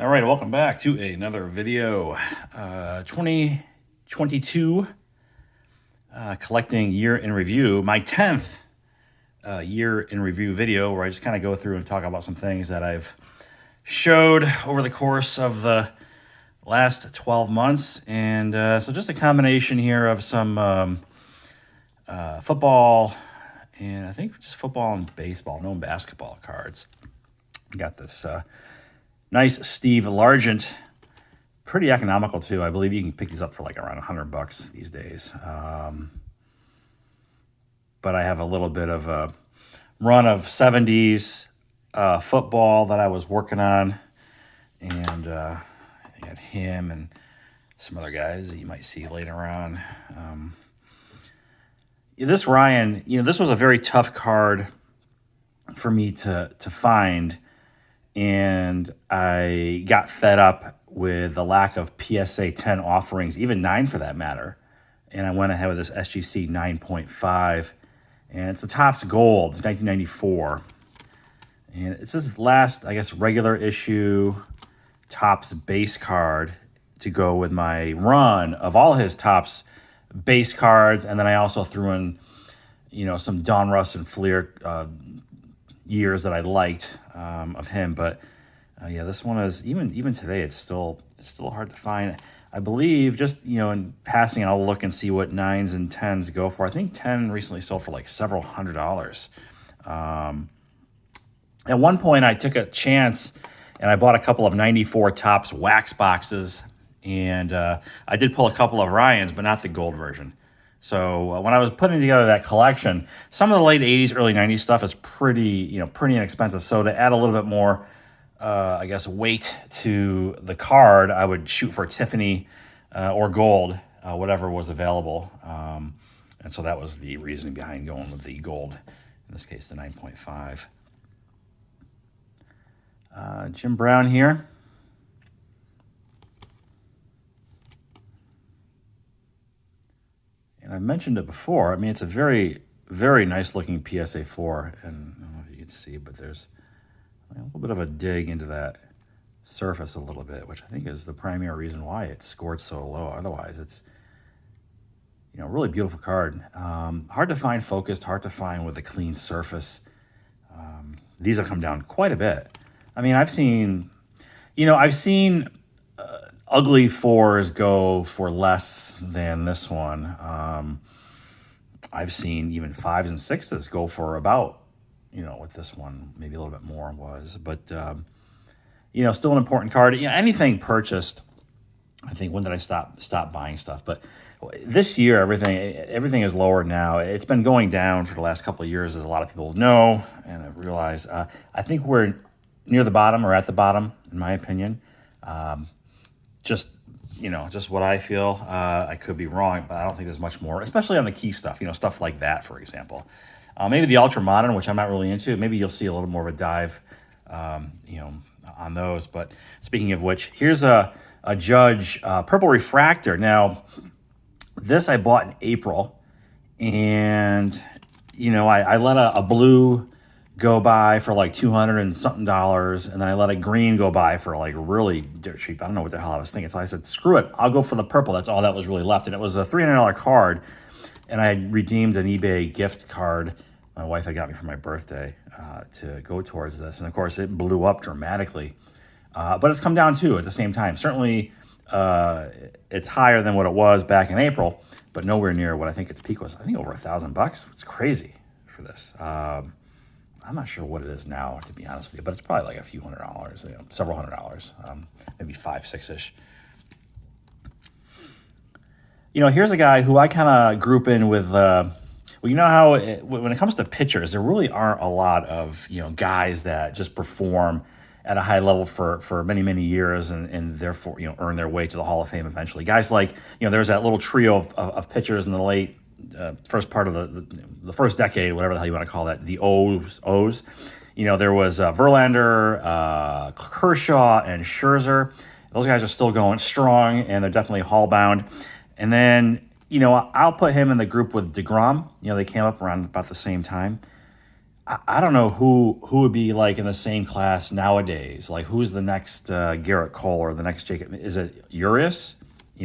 All right, welcome back to another video. 2022 collecting year in review, my 10th year in review video, where I just kind of go through and talk about some things that I've showed over the course of the last 12 months. And so just a combination here of some football, and I think just football and baseball, no basketball cards. Got this nice Steve Largent, pretty economical too. I believe you can pick these up for like around $100 these days. But I have a little bit of a run of 70s football that I was working on, and I got him and some other guys that you might see later on. This Ryan, this was a very tough card for me to find. And I got fed up with the lack of PSA 10 offerings, even 9 for that matter. And I went ahead with this SGC 9.5. And it's the Topps Gold, 1994. And it's this last, I guess, regular issue Topps base card to go with my run of all his Topps base cards. And then I also threw in, some Donruss and Fleer years that I liked of him, but this one is even today it's still hard to find. I believe just in passing, I'll look and see what 9s and 10s go for. I think 10 recently sold for like several $100s. At one point, I took a chance and I bought a couple of 94 Topps wax boxes, and I did pull a couple of Ryans, but not the gold version. So when I was putting together that collection, some of the late 80s, early 90s stuff is pretty inexpensive. So to add a little bit more, weight to the card, I would shoot for Tiffany or gold, whatever was available. And so that was the reason behind going with the gold, in this case, the 9.5. Jim Brown here. And I mentioned it before. I mean, it's a very, very nice looking PSA 4. And I don't know if you can see, but there's a little bit of a dig into that surface a little bit, which I think is the primary reason why it scored so low. Otherwise, it's, really beautiful card. Hard to find focused, hard to find with a clean surface. These have come down quite a bit. I mean, I've seen ugly 4s go for less than this one. I've seen even 5s and 6s go for about, what this one maybe a little bit more was. But, still an important card. Anything purchased, I think, when did I stop buying stuff? But this year, everything is lower now. It's been going down for the last couple of years, as a lot of people know, and I've realized. I think we're near the bottom, or at the bottom, in my opinion. Just what I feel. I could be wrong, but I don't think there's much more, especially on the key stuff, stuff like that, for example. Maybe the ultra modern, which I'm not really into. Maybe you'll see a little more of a dive, on those. But speaking of which, here's a Judge Purple Refractor. Now, this I bought in April, and I let a blue go by for like $200 and something, and then I let a green go by for like really dirt cheap. I don't know what the hell I was thinking. So I said, screw it, I'll go for the purple. That's all that was really left. And it was a $300 card, and I had redeemed an eBay gift card my wife had got me for my birthday to go towards this. And of course, it blew up dramatically. But it's come down too at the same time. Certainly, it's higher than what it was back in April, but nowhere near what I think its peak was. I think over $1,000. It's crazy for this. I'm not sure what it is now, to be honest with you, but it's probably like a few $100, several $100, maybe 5, 6-ish. Here's a guy who I kind of group in with, when it comes to pitchers, there really aren't a lot of, guys that just perform at a high level for many, many years and therefore, earn their way to the Hall of Fame eventually. Guys like, there's that little trio of pitchers in the late first part of the first decade, whatever the hell you want to call that, the O's. There was Verlander, Kershaw, and Scherzer. Those guys are still going strong, and they're definitely Hall bound. And then, I'll put him in the group with DeGrom. They came up around about the same time. I don't know who would be like in the same class nowadays. Like who's the next Garrett Cole or the next Jacob? Is it Urias?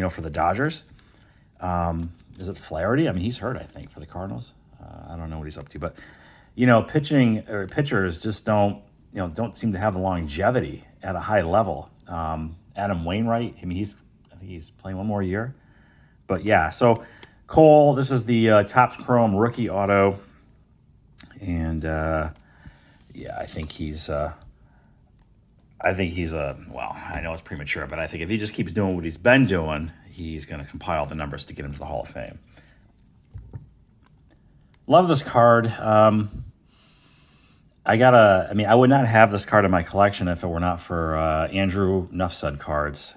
For the Dodgers. Is it Flaherty? I mean, he's hurt, I think, for the Cardinals. I don't know what he's up to, but pitching or pitchers just don't seem to have the longevity at a high level. Adam Wainwright. I mean, I think he's playing one more year. But yeah, so Cole. This is the Topps Chrome rookie auto, and yeah, I think he's. Well, I know it's premature, but I think if he just keeps doing what he's been doing, he's going to compile the numbers to get him to the Hall of Fame. Love this card. I would not have this card in my collection if it were not for Andrew Nuffsud cards.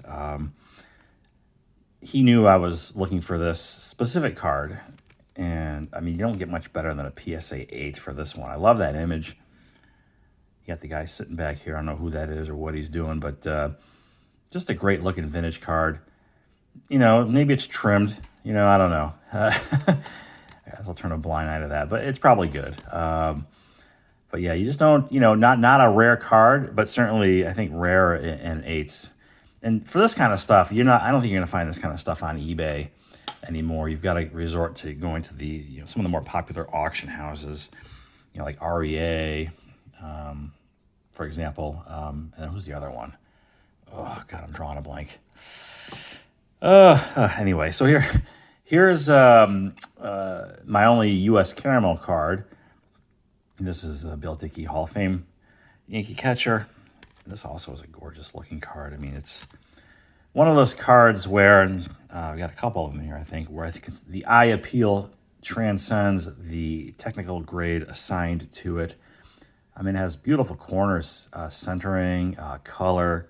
He knew I was looking for this specific card, and I mean, you don't get much better than a PSA 8 for this one. I love that image. You got the guy sitting back here. I don't know who that is or what he's doing, but just a great looking vintage card. Maybe it's trimmed. I don't know. I guess I'll turn a blind eye to that, but it's probably good. But yeah, you just don't, not a rare card, but certainly I think rare in eights. And for this kind of stuff, I don't think you're going to find this kind of stuff on eBay anymore. You've got to resort to going to the, some of the more popular auction houses, like REA, for example. And who's the other one? Oh God, I'm drawing a blank. Anyway, so here's my only U.S. caramel card. This is a Bill Dickey Hall of Fame Yankee catcher. This also is a gorgeous looking card. I mean, it's one of those cards where, and we got a couple of them here, I think, where I think the eye appeal transcends the technical grade assigned to it. I mean, it has beautiful corners, centering, color.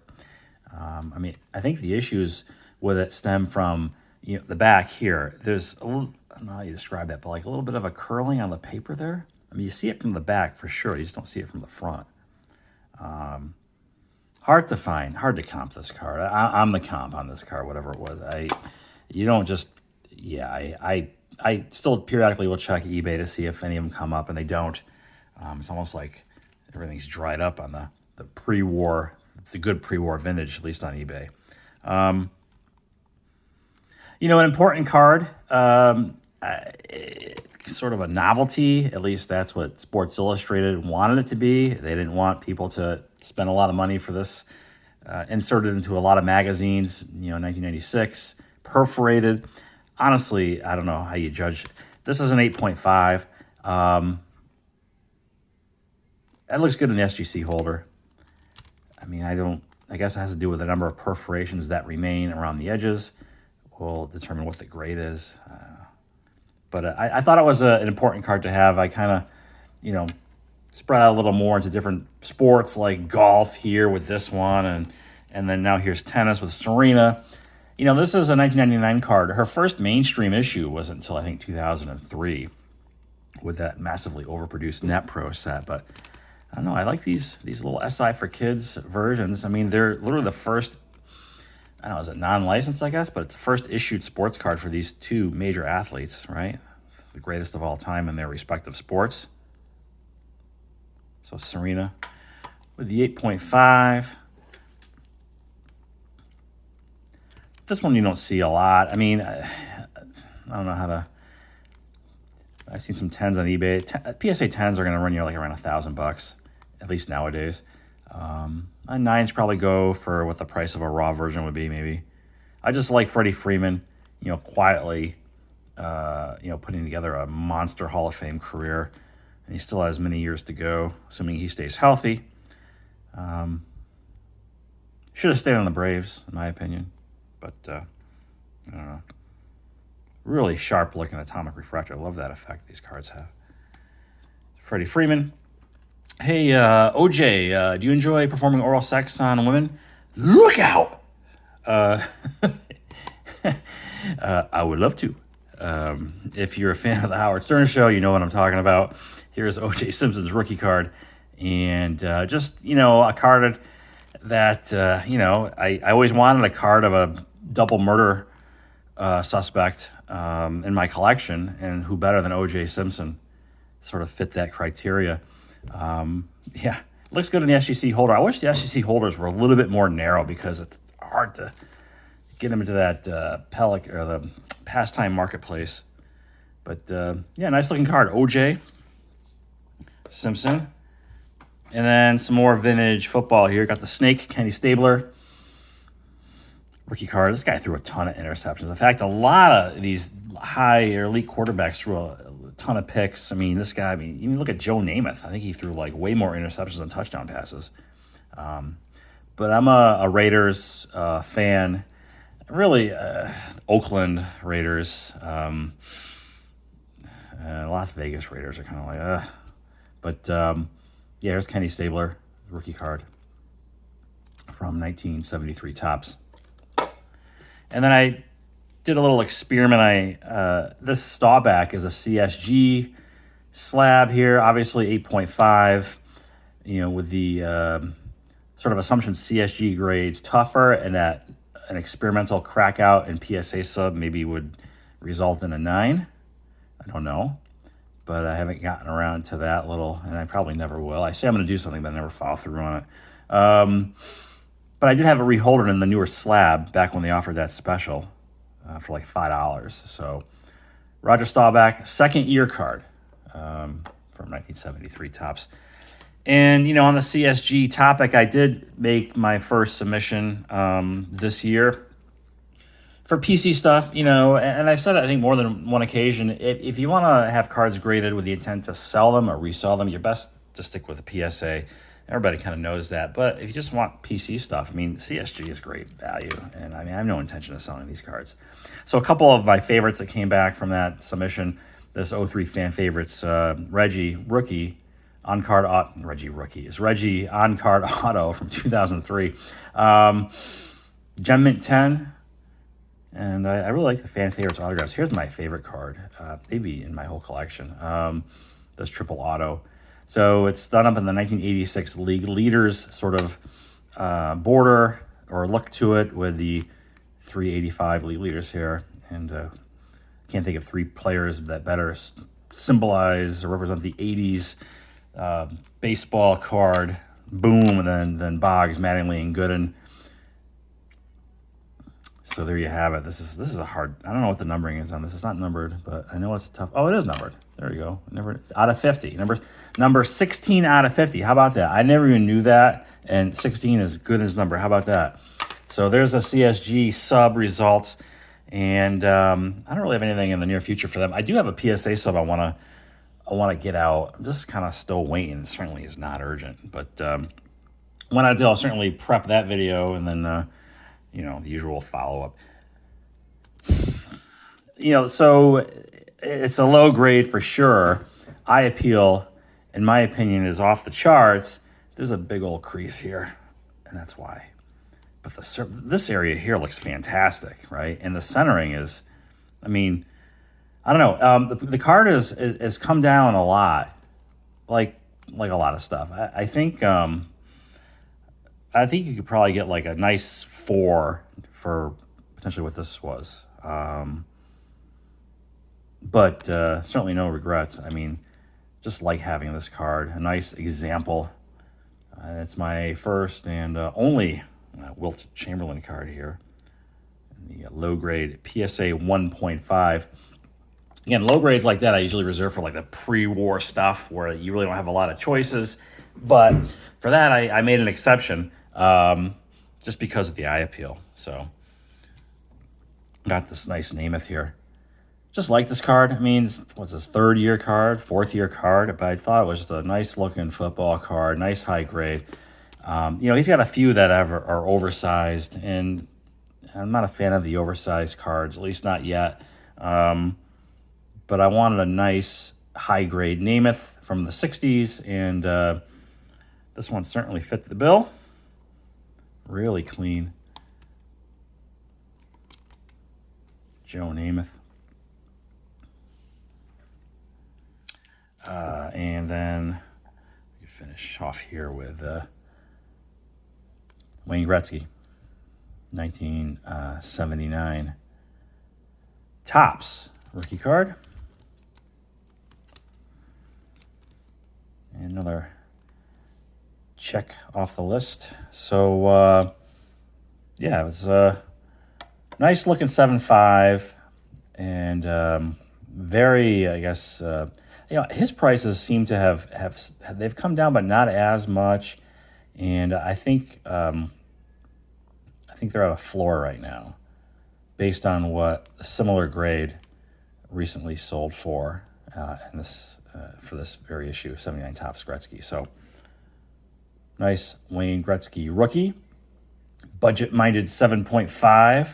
I think the issues with it stem from the back here. There's a little, I don't know how you describe that, but like a little bit of a curling on the paper there. I mean, you see it from the back for sure. You just don't see it from the front. Hard to find, hard to comp this card. I'm the comp on this card, whatever it was. I still periodically will check eBay to see if any of them come up, and they don't. It's almost like everything's dried up on the pre-war, the good pre-war vintage, at least on eBay. An important card, sort of a novelty. At least that's what Sports Illustrated wanted it to be. They didn't want people to spend a lot of money for this. Inserted into a lot of magazines, 1996, perforated. Honestly, I don't know how you judge. This is an 8.5. That looks good in the SGC holder. I mean, I guess it has to do with the number of perforations that remain around the edges. Will determine what the grade is. But I thought it was an important card to have. I kind of, spread out a little more into different sports like golf here with this one. And then now here's tennis with Serena. This is a 1999 card. Her first mainstream issue wasn't until, I think, 2003 with that massively overproduced Net Pro set. But I don't know. I like these little SI for Kids versions. I mean, they're literally the first, I don't know, is it non-licensed, I guess? But it's the first issued sports card for these two major athletes, right? The greatest of all time in their respective sports. So Serena with the 8.5. This one you don't see a lot. I mean, I don't know how to. I've seen some 10s on eBay. PSA 10s are going to run you like around $1,000, at least nowadays. And 9s probably go for what the price of a raw version would be, maybe. I just like Freddie Freeman, quietly, putting together a monster Hall of Fame career. And he still has many years to go, assuming he stays healthy. Should have stayed on the Braves, in my opinion. But, I don't know. Really sharp-looking atomic refractor. I love that effect these cards have. Freddie Freeman. Hey, OJ, do you enjoy performing oral sex on women? Look out! I would love to. If you're a fan of the Howard Stern Show, you know what I'm talking about. Here's O.J. Simpson's rookie card. And just, a card that, I always wanted a card of a double murder suspect in my collection. And who better than O.J. Simpson sort of fit that criteria. Yeah, looks good in the SGC holder. I wish the SGC holders were a little bit more narrow because it's hard to get them into that Pelic or the pastime marketplace. But yeah, nice looking card. OJ Simpson. And then some more vintage football here. Got the Snake, Kenny Stabler. Rookie card. This guy threw a ton of interceptions. In fact, a lot of these high or elite quarterbacks threw a ton of picks. I mean, this guy, even look at Joe Namath. I think he threw like way more interceptions than touchdown passes. But I'm a Raiders fan. Really, Oakland Raiders. Las Vegas Raiders are kind of like, But yeah, here's Kenny Stabler, rookie card from 1973 Topps. And then I did a little experiment. This Staubach is a CSG slab here, obviously 8.5. You know, with the sort of assumption CSG grades tougher, and that an experimental crack out and PSA sub maybe would result in a 9. I don't know, but I haven't gotten around to that little, and I probably never will. I say I'm going to do something, but I never follow through on it. But I did have a reholder in the newer slab back when they offered that special for like $5. So Roger Staubach, second year card from 1973 Topps. And, you know, on the CSG topic, I did make my first submission this year for PC stuff, you know, and I've said it, I think, more than one occasion. If you want to have cards graded with the intent to sell them or resell them, you're best to stick with the PSA. Everybody kind of knows that. But if you just want PC stuff, I mean, CSG is great value. And I mean, I have no intention of selling these cards. So a couple of my favorites that came back from that submission, this 03 fan favorites, Reggie Rookie on-card, Reggie on-card auto from 2003. Gem Mint 10. And I really like the fan favorites autographs. Here's my favorite card, maybe in my whole collection. This triple auto. So it's done up in the 1986 league leaders sort of border or look to it with the 385 league leaders here. And can't think of three players that better symbolize or represent the 80s baseball card boom than Boggs, Mattingly, and Gooden. So there you have it. This is a hard. I don't know what the numbering is on this. It's not numbered, but I know it's tough. Oh, it is numbered. There you go. Number out of 50. Number 16 out of 50. How about that? I never even knew that. And 16 is good as number. How about that? So there's a CSG sub results, and I don't really have anything in the near future for them. I do have a PSA sub I want to get out. I'm just kind of still waiting. It certainly is not urgent, but when I do, I'll certainly prep that video and then. You know, the usual follow-up. You know, so it's a low grade for sure. Eye appeal, in my opinion, is off the charts. There's a big old crease here, and that's why. But this area here looks fantastic, right? And the centering is, I mean, I don't know. The card has come down a lot, like a lot of stuff. I think you could probably get like a nice 4 for potentially what this was. But certainly no regrets. I mean, just like having this card, a nice example. It's my first and only Wilt Chamberlain card here. The low grade PSA 1.5. Again, low grades like that I usually reserve for like the pre-war stuff where you really don't have a lot of choices. But for that, I made an exception. Just because of the eye appeal. So, got this nice Namath here. Just like this card. I mean, what's this, 3rd year card, 4th year card? But I thought it was just a nice looking football card, nice high grade. You know, he's got a few that are oversized, and I'm not a fan of the oversized cards, at least not yet. But I wanted a nice high grade Namath from the 60s, and this one certainly fit the bill. Really clean. Joe Namath. And then we finish off here with Wayne Gretzky, 1979. Topps rookie card. Another check off the list. So, yeah, it was a nice looking 7.5, and very, I guess, his prices seem to have they've come down, but not as much. And I think they're at a floor right now, based on what a similar grade recently sold for, and this for this very issue, 79 Topps Gretzky. So nice Wayne Gretzky rookie, budget-minded 7.5. I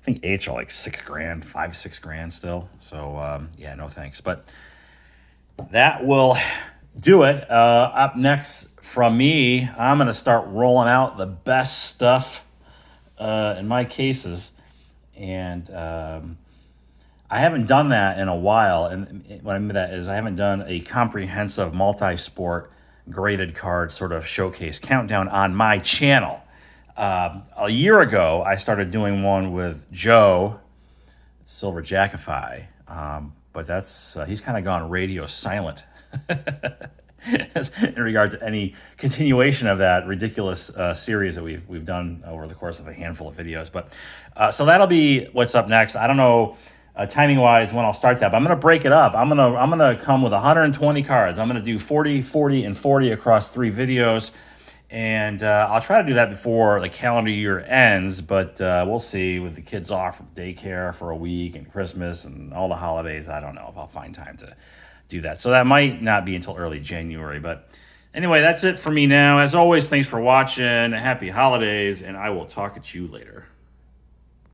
think eights are like $6,000, $5-6,000 still. So yeah, no thanks. But that will do it. Up next from me, I'm going to start rolling out the best stuff in my cases, and I haven't done that in a while. And what I mean by that is I haven't done a comprehensive multi-sport graded card sort of showcase countdown on my channel. A year ago, I started doing one with Joe, Silver Jackify, but that's he's kind of gone radio silent in regard to any continuation of that ridiculous series that we've done over the course of a handful of videos. But so that'll be what's up next. I don't know timing wise when I'll start that, but I'm gonna break it up. I'm gonna come with 120 cards. I'm gonna do 40, 40, and 40 across 3 videos. And I'll try to do that before the calendar year ends, but we'll see. With the kids off from daycare for a week and Christmas and all the holidays, I don't know if I'll find time to do that. So that might not be until early January. But anyway, that's it for me now. As always, thanks for watching. Happy holidays, and I will talk at you later.